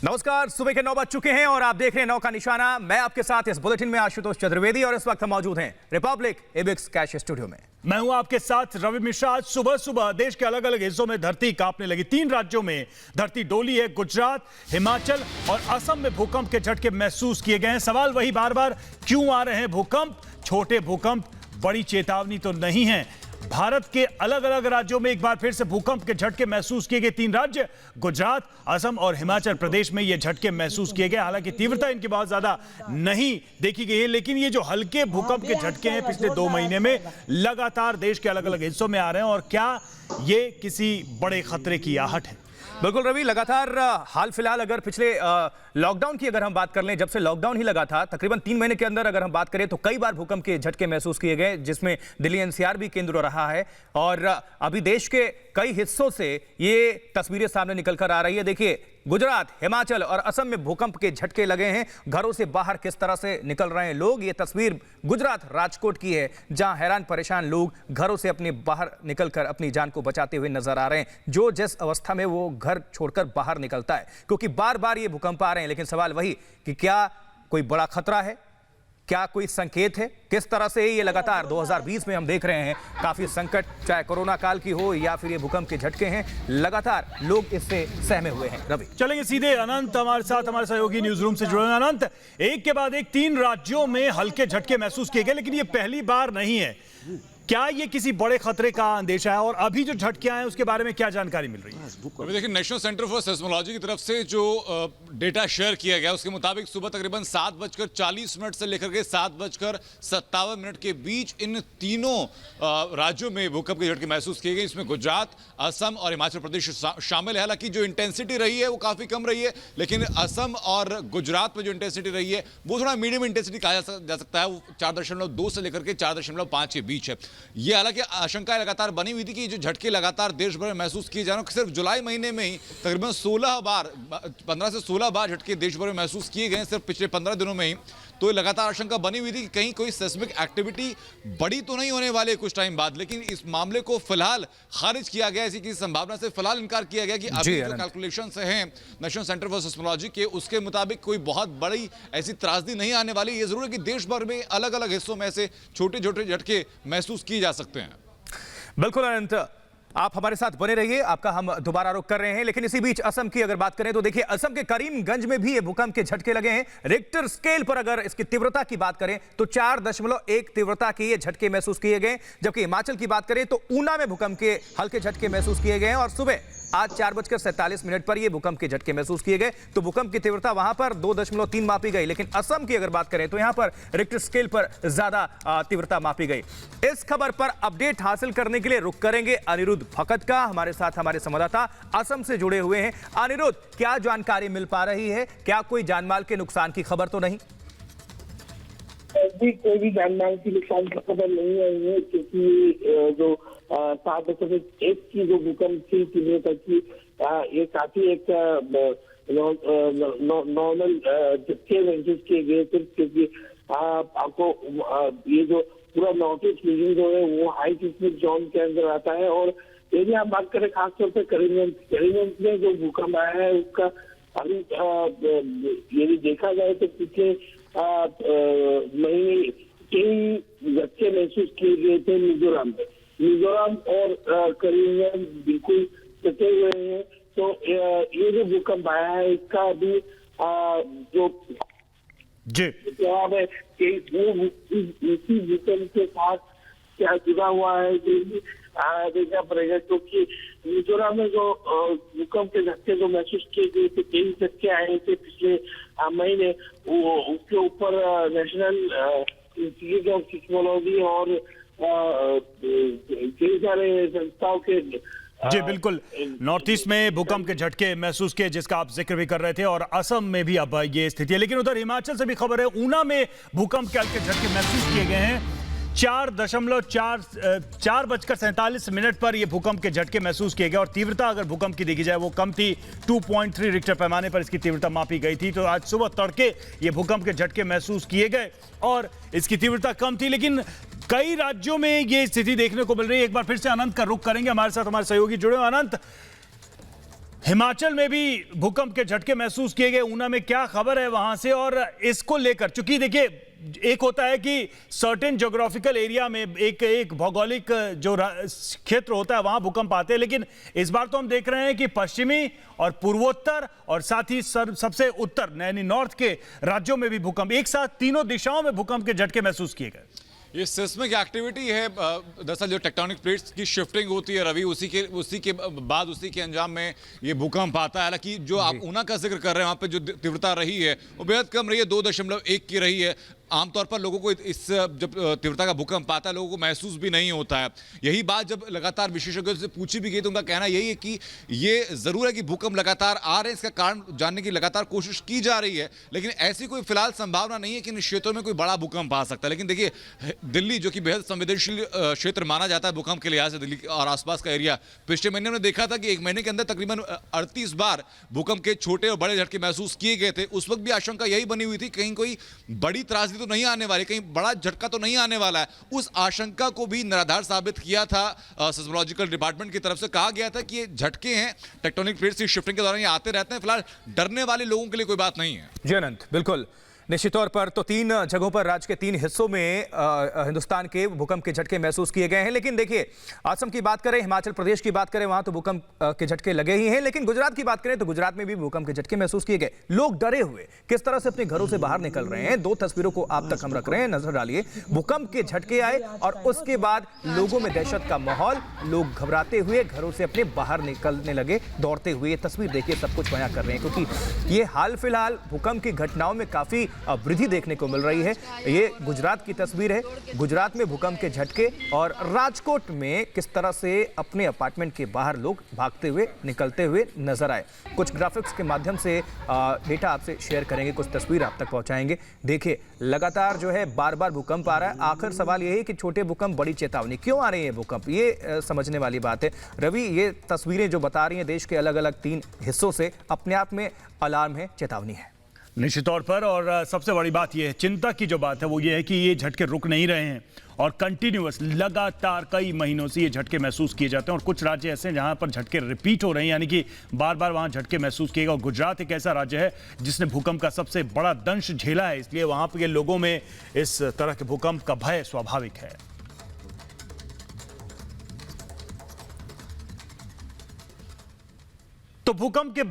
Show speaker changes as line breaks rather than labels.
नमस्कार, सुबह के 9 बज चुके हैं और आप देख रहे हैं 9 का निशाना। मैं आपके साथ इस बुलेटिन में आशुतोष चतुर्वेदी और इस वक्त हम मौजूद हैं रिपब्लिक इबिक्स कैश स्टूडियो में।
मैं हूं आपके साथ रवि मिश्रा। आज सुबह सुबह देश के अलग अलग हिस्सों में धरती कांपने लगी। 3 राज्यों में धरती डोली है। गुजरात, हिमाचल और असम में भूकंप के झटके महसूस किए गए हैं। सवाल वही बार बार, क्यों आ रहे हैं भूकंप? छोटे भूकंप बड़ी चेतावनी तो नहीं है। भारत के अलग अलग राज्यों में एक बार फिर से भूकंप के झटके महसूस किए गए। 3 राज्य गुजरात, असम और हिमाचल प्रदेश में ये झटके महसूस किए गए। हालांकि तीव्रता इनकी बहुत ज्यादा नहीं देखी गई है, लेकिन ये जो हल्के भूकंप के झटके हैं पिछले 2 महीने में लगातार देश के अलग अलग हिस्सों में आ रहे हैं। और क्या ये किसी बड़े खतरे की आहट है?
बिल्कुल रवि, लगातार हाल फिलहाल अगर पिछले लॉकडाउन की अगर हम बात कर लें, जब से लॉकडाउन ही लगा था तकरीबन 3 महीने के अंदर अगर हम बात करें तो कई बार भूकंप के झटके महसूस किए गए, जिसमें दिल्ली एनसीआर भी केंद्र रहा है। और अभी देश के कई हिस्सों से ये तस्वीरें सामने निकल कर आ रही है। देखिए, गुजरात, हिमाचल और असम में भूकंप के झटके लगे हैं। घरों से बाहर किस तरह से निकल रहे हैं लोग। ये तस्वीर गुजरात राजकोट की है, जहां हैरान परेशान लोग घरों से अपने बाहर निकलकर अपनी जान को बचाते हुए नजर आ रहे हैं। जो जिस अवस्था में वो घर छोड़कर बाहर निकलता है, क्योंकि बार बार ये भूकंप आ रहे हैं। लेकिन सवाल वही कि क्या कोई बड़ा खतरा है, क्या कोई संकेत है? किस तरह से ये लगातार 2020 में हम देख रहे हैं काफी संकट, चाहे कोरोना काल की हो या फिर ये भूकंप के झटके हैं, लगातार लोग इससे सहमे हुए हैं। रवि,
चलेंगे सीधे अनंत हमारे साथ, हमारे सहयोगी न्यूज रूम से जुड़े हैं। अनंत, एक के बाद एक 3 राज्यों में हल्के झटके महसूस किए गए, लेकिन ये पहली बार नहीं है। क्या ये किसी बड़े खतरे का अंदेशा है? और अभी जो झटके आए हैं उसके बारे में क्या जानकारी मिल रही है?
देखिए, नेशनल सेंटर फॉर सेस्मोलॉजी की तरफ से जो डेटा शेयर किया गया उसके मुताबिक सुबह तकरीबन 7:40 से लेकर के 7:57 के बीच इन तीनों राज्यों में भूकंप के झटके महसूस किए गए। इसमें गुजरात, असम और हिमाचल प्रदेश शामिल है। हालांकि जो इंटेंसिटी रही है वो काफी कम रही है, लेकिन असम और गुजरात में जो इंटेंसिटी रही है वो थोड़ा मीडियम इंटेंसिटी कहा जा सकता है। वो 4.2 से लेकर के 4.5 के बीच है। ये हालांकि आशंका लगातार बनी हुई थी कि जो झटके लगातार देश भर में महसूस किए जा रहे हैं। सिर्फ जुलाई महीने में ही तकरीबन 15 से 16 बार झटके देश भर में महसूस किए गए सिर्फ पिछले 15 दिनों में ही। तो लगातार आशंका बनी हुई थी कि कहीं कोई सेस्मिक एक्टिविटी बड़ी तो नहीं होने वाली कुछ टाइम बाद, लेकिन इस मामले को फिलहाल खारिज किया गया। ऐसी किसी संभावना से फिलहाल इनकार किया गया कि अभी जो कैलकुलेशन हैं नेशनल सेंटर फॉर सेस्मोलॉजी के, उसके मुताबिक कोई बहुत बड़ी ऐसी त्रासदी नहीं आने वाली। ये जरूर है कि देश भर में अलग अलग हिस्सों में ऐसे छोटे छोटे झटके महसूस किए जा सकते हैं।
बिल्कुल अनंत, आप हमारे साथ बने रहिए, आपका हम दोबारा रुख कर रहे हैं। लेकिन इसी बीच असम की अगर बात करें तो देखिए, असम के करीमगंज में भी ये भूकंप के झटके लगे हैं। रिक्टर स्केल पर अगर इसकी तीव्रता की बात करें तो 4.1 तीव्रता के ये झटके महसूस किए गए। जबकि हिमाचल की बात करें तो ऊना में भूकंप के हल्के झटके महसूस किए गए हैं। और सुबह आज 4:47 पर ये भूकंप के झटके महसूस किए गए। तो भूकंप की तीव्रता वहां पर 2.3 मापी गई। लेकिन असम की अगर बात करें तो यहां पर रिक्टर स्केल पर ज्यादा तीव्रता मापी गई। इस खबर पर अपडेट हासिल करने के लिए रुख करेंगे अनिरुद्ध भगत का। हमारे साथ हमारे संवाददाता असम से जुड़े हुए हैं। अनिरुद्ध, क्या जानकारी मिल पा रही है? क्या कोई जानमाल के नुकसान की खबर तो नहीं?
कोई भी जानमाल की नुकसान की खबर नहीं आई है, क्योंकि जो 7.1 की जो भूकंप की तीव्रता की ये काफी एक नॉर्मल झटके महसूस किए गए थे। क्योंकि आपको ये जो पूरा नॉर्थ ईस्ट रीजन जो है वो हाई सिस्मिक जोन के अंदर आता है। और यदि आप बात करें खासतौर पर करीमगंज में जो भूकंप आया है उसका अभी यदि देखा जाए तो पिछले महीने कई झटके महसूस किए गए थे मिजोरम और करीमगंज बिल्कुल सटे हुए हैं। तो ये जो भूकंप आया है इसका अभी जो जवाब है कि वो इसी भूकंप के साथ क्या जुड़ा हुआ है देखना पड़ेगा। क्योंकि मिजोरम में जो भूकंप के झटके जो महसूस किए गए थे, कई झटके आए थे पिछले महीने, वो उसके ऊपर नेशनल इंस्टीट्यूट ऑफ सिस्मोलॉजी और कई सारे संस्थाओं के
जी बिल्कुल, नॉर्थ ईस्ट में भूकंप के झटके महसूस किए जिसका आप जिक्र भी कर रहे थे। और असम में भी अब ये स्थिति है। लेकिन उधर हिमाचल से भी खबर है, ऊना में भूकंप के हल्के झटके महसूस किए गए हैं। 4:47 पर यह भूकंप के झटके महसूस किए गए। और तीव्रता अगर भूकंप की देखी जाए वो कम थी, 2.3 रिक्टर पैमाने पर इसकी तीव्रता मापी गई थी। तो आज सुबह तड़के ये भूकंप के झटके महसूस किए गए और इसकी तीव्रता कम थी। लेकिन कई राज्यों में ये स्थिति देखने को मिल रही है। एक बार फिर से अनंत का रुख करेंगे, हमारे साथ हमारे सहयोगी जुड़े हुए। अनंत, हिमाचल में भी भूकंप के झटके महसूस किए गए। ऊना में क्या खबर है वहां से, और इसको लेकर, चूंकि देखिए एक होता है कि सर्टेन ज्योग्राफिकल एरिया में एक भौगोलिक जो क्षेत्र होता है वहां भूकंप आते हैं, लेकिन इस बार तो हम देख रहे हैं कि पश्चिमी और पूर्वोत्तर और साथ ही सबसे उत्तर यानी नॉर्थ के राज्यों में भी भूकंप, एक साथ तीनों दिशाओं में भूकंप के झटके महसूस किए गए।
ये सिस्मिक एक्टिविटी है, दरअसल जो टेक्टोनिक प्लेट्स की शिफ्टिंग होती है रवि, उसी के बाद उसी के अंजाम में ये भूकंप आता है। हालांकि जो आप ऊना का जिक्र कर रहे हैं वहाँ पे जो तीव्रता रही है वो बेहद कम रही है, 2.1 की रही है। आमतौर पर लोगों को इस जब तीव्रता का भूकंप आता है लोगों को महसूस भी नहीं होता है। यही बात जब लगातार विशेषज्ञों से पूछी भी गई तो उनका कहना यही है कि ये जरूर है कि भूकंप लगातार आ रहे हैं, इसका कारण जानने की लगातार कोशिश की जा रही है, लेकिन ऐसी कोई फिलहाल संभावना नहीं है कि इन क्षेत्रों में कोई बड़ा भूकंप आ सकता है। लेकिन देखिए दिल्ली जो कि बेहद संवेदनशील क्षेत्र माना जाता है भूकंप के लिहाज से, दिल्ली और आसपास का एरिया, पिछले महीने में देखा था कि एक महीने के अंदर तकरीबन 38 बार भूकंप के छोटे और बड़े झटके महसूस किए गए थे। उस वक्त भी आशंका यही बनी हुई थी कहीं कोई बड़ी त्रासदी तो नहीं आने वाली, कहीं बड़ा झटका तो नहीं आने वाला है। उस आशंका को भी निराधार साबित किया था सिस्मोलॉजिकल डिपार्टमेंट की तरफ से। कहा गया था कि ये झटके हैं टेक्टोनिक प्लेट्स की शिफ्टिंग के दौरान, ये आते रहते हैं, फिलहाल डरने वाले लोगों के लिए कोई बात नहीं है।
जी अनंत, बिल्कुल निश्चित तौर पर तो 3 जगहों पर राज्य के 3 हिस्सों में हिंदुस्तान के भूकंप के झटके महसूस किए गए हैं। लेकिन देखिए असम की बात करें, हिमाचल प्रदेश की बात करें, वहां तो भूकंप के झटके लगे ही हैं। लेकिन गुजरात की बात करें तो गुजरात में भी भूकंप के झटके महसूस किए गए। लोग डरे हुए किस तरह से अपने घरों से बाहर निकल रहे हैं, 2 तस्वीरों को आप तक हम रख रहे हैं, नजर डालिए। भूकंप के झटके आए और उसके बाद लोगों में दहशत का माहौल, लोग घबराते हुए घरों से अपने बाहर निकलने लगे, दौड़ते हुए। ये तस्वीर देखिए, सब कुछ बयां कर रहे हैं, क्योंकि ये हाल फिलहाल भूकंप की घटनाओं में काफी वृद्धि देखने को मिल रही है। ये गुजरात की तस्वीर है, गुजरात में भूकंप के झटके और राजकोट में किस तरह से अपने अपार्टमेंट के बाहर लोग भागते हुए निकलते हुए नजर आए। कुछ ग्राफिक्स के माध्यम से डेटा आपसे शेयर करेंगे, कुछ तस्वीर आप तक पहुंचाएंगे। देखिए लगातार जो है बार बार भूकंप आ रहा है। आखिर सवाल यही है कि छोटे भूकंप बड़ी चेतावनी क्यों आ रही है भूकंप, ये समझने वाली बात है। रवि, ये तस्वीरें जो बता रही हैं देश के अलग अलग 3 हिस्सों से, अपने आप में अलार्म है, चेतावनी है।
निश्चित तौर पर, और सबसे बड़ी बात यह है, चिंता की जो बात है वो ये है कि ये झटके रुक नहीं रहे हैं और कंटिन्यूअस लगातार कई महीनों से ये झटके महसूस किए जाते हैं। और कुछ राज्य ऐसे हैं जहां पर झटके रिपीट हो रहे हैं, यानी कि बार बार वहां झटके महसूस किएगा। और गुजरात एक ऐसा राज्य है जिसने भूकंप का सबसे बड़ा दंश झेला है, इसलिए वहां के लोगों में इस तरह के भूकंप का भय स्वाभाविक है। तो भूकंप के